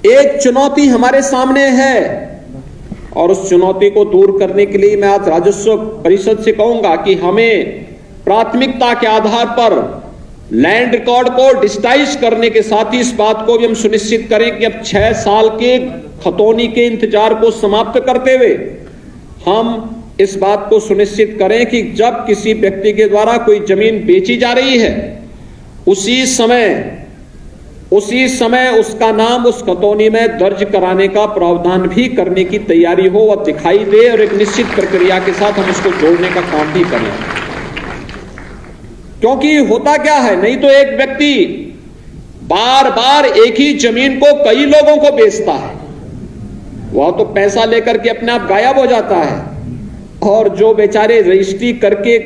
एक चुनौती हमारे सामने है और उस चुनौती को दूर करने के लिए मैं आज राजस्व परिषद से कहूंगा कि हमें प्राथमिकता के आधार पर लैंड रिकॉर्ड को डिजिटाइज करने के साथ ही इस बात को भी हम सुनिश्चित करें कि अब 6 साल के खतौनी के इंतजार को समाप्त करते हुए हम इस बात को सुनिश्चित करें कि जब किसी व्यक्ति के द्वारा कोई जमीन बेची जा रही है उसी समय उसका नाम उस खतौनी में दर्ज कराने का प्रावधान भी करने की तैयारी हो और दिखाई दे और एक निश्चित प्रक्रिया के साथ हम उसको जोड़ने का काम भी करें। क्योंकि होता क्या है, नहीं तो एक व्यक्ति बार बार एक ही जमीन को कई लोगों को बेचता है, वह तो पैसा लेकर के अपने आप गायब हो जाता है और जो बेचारे रजिस्ट्री करके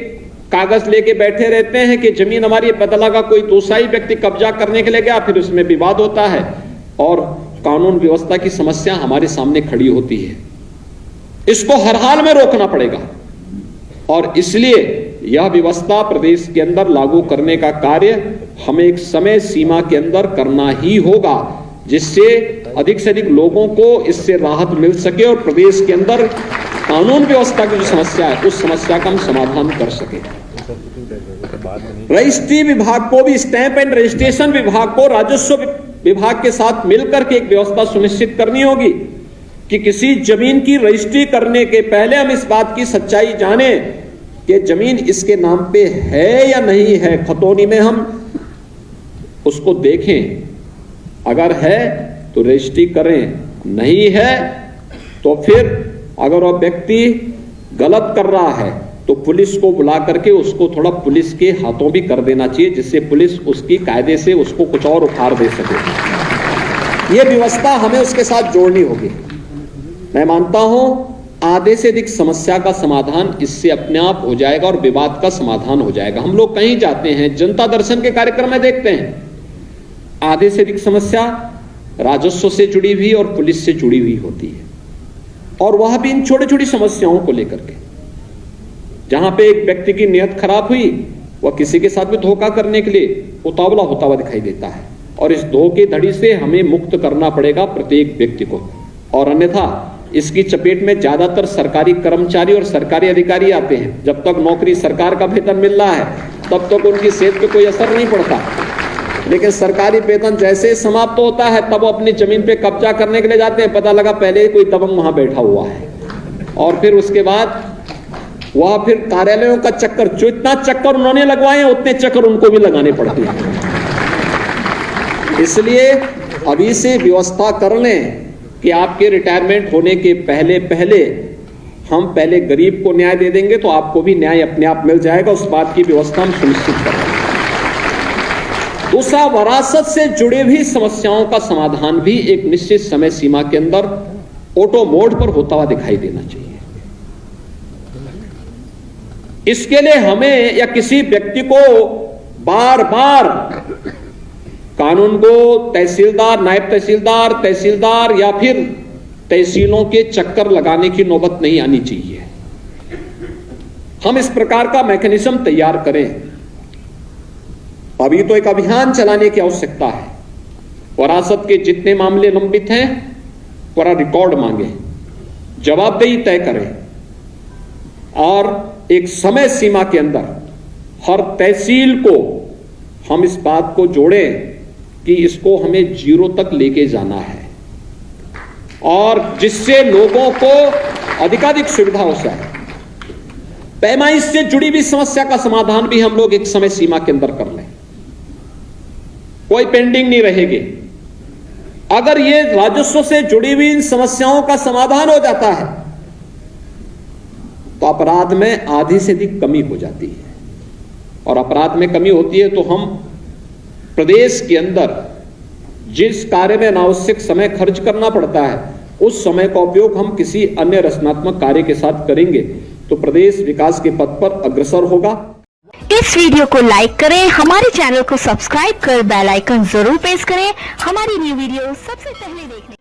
कागज लेके बैठे रहते हैं कि जमीन हमारी, पता लगा कोई दूसरा ही व्यक्ति कब्जा करने के लिए गया, फिर उसमें विवाद होता है और कानून व्यवस्था की समस्या हमारे सामने खड़ी होती है। इसको हर हाल में रोकना पड़ेगा और इसलिए यह व्यवस्था प्रदेश के अंदर लागू करने का कार्य हमें एक समय सीमा के अंदर करना ही होगा, जिससे अधिक से अधिक लोगों को इससे राहत मिल सके और प्रदेश के अंदर कानून व्यवस्था की जो समस्या है उस समस्या का हम समाधान कर सके। रजिस्ट्री विभाग को भी, स्टैंप एंड रजिस्ट्रेशन विभाग को राजस्व विभाग के साथ मिलकर के एक व्यवस्था सुनिश्चित करनी होगी कि किसी जमीन की रजिस्ट्री करने के पहले हम इस बात की सच्चाई जाने कि जमीन इसके नाम पे है या नहीं है। खतौनी में हम उसको देखें, अगर है तो रजिस्ट्री करें, नहीं है तो फिर अगर वह व्यक्ति गलत कर रहा है तो पुलिस को बुला करके उसको थोड़ा पुलिस के हाथों भी कर देना चाहिए, जिससे पुलिस उसकी कायदे से उसको कुछ और उखाड़ दे सके। यह व्यवस्था हमें उसके साथ जोड़नी होगी। मैं मानता हूं आधे से अधिक समस्या का समाधान इससे अपने आप हो जाएगा और विवाद का समाधान हो जाएगा। हम लोग कहीं जाते हैं, जनता दर्शन के कार्यक्रम में देखते हैं, आधे से अधिक समस्या राजस्व से जुड़ी हुई और पुलिस से जुड़ी हुई होती है और वह भी इन छोटी छोटी समस्याओं को लेकर के, जहां पे एक व्यक्ति की नियत खराब हुई वह किसी के साथ भी धोखा करने के लिए उतावला होता हुआ दिखाई देता है और इस धोखे धड़ी से हमें मुक्त करना पड़ेगा प्रत्येक व्यक्ति को, और अन्यथा इसकी चपेट में ज्यादातर सरकारी कर्मचारी और सरकारी अधिकारी आते हैं। जब तक नौकरी सरकार का वेतन मिल रहा है तब तक उनकी सेहत पे कोई असर नहीं पड़ता, लेकिन सरकारी वेतन जैसे समाप्त होता है तब वो अपनी जमीन पे कब्जा करने के लिए जाते हैं। पता लगा पहले कोई दबंग वहां बैठा हुआ है और फिर उसके बाद वह फिर कार्यालयों का चक्कर, जो इतना चक्कर उन्होंने लगवाए उतने चक्कर उनको भी लगाने पड़ते हैं। इसलिए अभी से व्यवस्था कर लें कि आपके रिटायरमेंट होने के पहले हम पहले गरीब को न्याय दे देंगे तो आपको भी न्याय अपने आप मिल जाएगा। उस बात की व्यवस्था हम सुनिश्चित करेंगे। दूसरा, वरासत से जुड़ी हुई समस्याओं का समाधान भी एक निश्चित समय सीमा के अंदर ऑटो मोड पर होता हुआ दिखाई देना चाहिए। इसके लिए हमें या किसी व्यक्ति को बार बार कानून को तहसीलदार, नायब तहसीलदार, तहसीलदार या फिर तहसीलों के चक्कर लगाने की नौबत नहीं आनी चाहिए। हम इस प्रकार का मैकेनिज्म तैयार करें। अभी तो एक अभियान चलाने की आवश्यकता है। वरासत के जितने मामले लंबित हैं पूरा रिकॉर्ड मांगे, जवाबदेही तय करें और एक समय सीमा के अंदर हर तहसील को हम इस बात को जोड़ें कि इसको हमें 0 तक लेके जाना है और जिससे लोगों को अधिकाधिक सुविधा हो सके। पैमाइश से जुड़ी भी समस्या का समाधान भी हम लोग एक समय सीमा के अंदर कर लें, कोई पेंडिंग नहीं रहेगी। अगर ये राजस्व से जुड़ी हुई इन समस्याओं का समाधान हो जाता है तो अपराध में आधी से अधिक कमी हो जाती है और अपराध में कमी होती है तो हम प्रदेश के अंदर जिस कार्य में अनावश्यक समय खर्च करना पड़ता है उस समय का उपयोग हम किसी अन्य रचनात्मक कार्य के साथ करेंगे तो प्रदेश विकास के पथ पर अग्रसर होगा। इस वीडियो को लाइक करें, हमारे चैनल को सब्सक्राइब कर बेल आइकन जरूर प्रेस करें हमारी न्यू वीडियो सबसे पहले देखने